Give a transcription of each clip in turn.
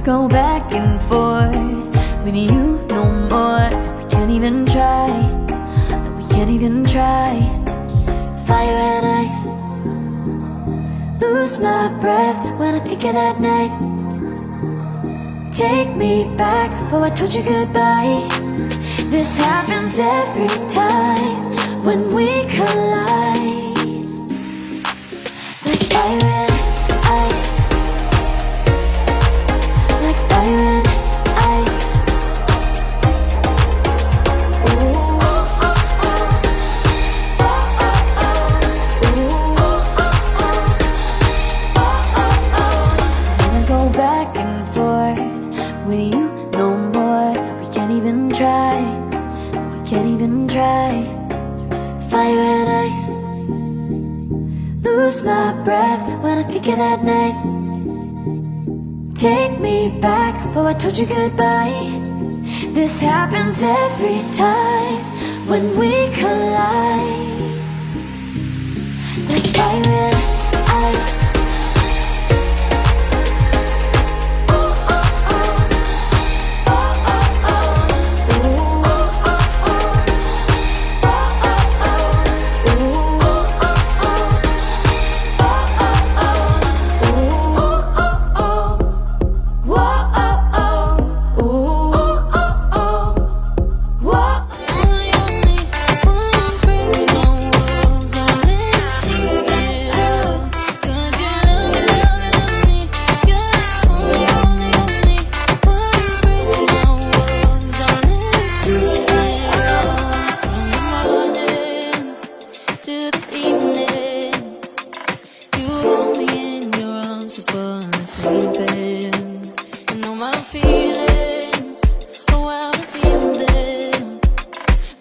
go back and forth with you no more. We can't even try, no, we can't even try. Fire and ice, lose my breath when I think of that night. Take me back, oh I told you goodbye. This happens every time when we collide. Like fire and ice, like fire and ice. Ooh, oh, oh, oh. Oh, oh, oh. Ooh, oh, oh, oh. Oh, oh, oh. Wanna go back and forth with you no more. We can't even try, we can't even try. Fire and ice, lose my breath when I think of that night. Take me back, oh I told you goodbye. This happens every time when we collide. Like fire and ice.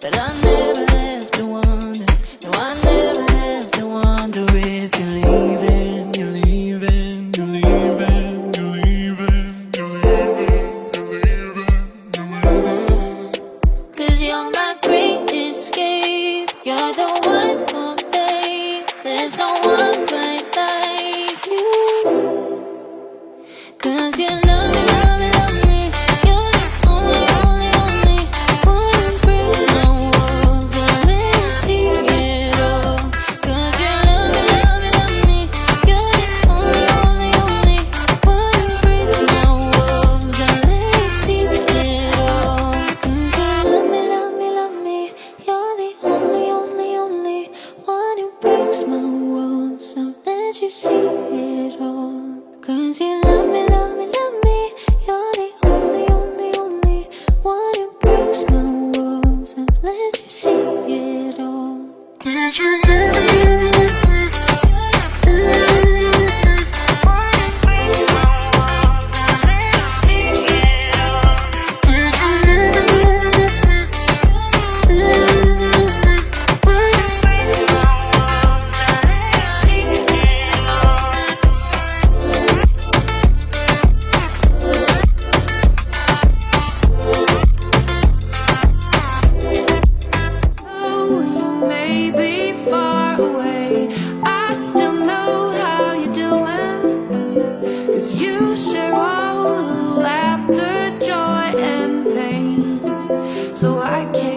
But I never have to wonder, no, I never have to wonder if you're leaving, you're leaving, you're leaving, you're leaving, you're leaving, you're leaving, you're leaving. 'Cause you're my great escape, you're the one for me, there's no one quite like you. 'Cause you love me, love me, love me, you're the only, only, only one who breaks my walls and let me see it all. 'Cause you love me, love me, love me, you're the only, only, only one who breaks my walls and let me see it all. 'Cause you love me, love me, love me, you're the only, only, only one who breaks my walls and let you see it all. 'Cause you love me, love me, love me, you're the only, only, only one who breaks my walls and lets you see it all. Did you love me? You share all the laughter, joy, and pain, so I can't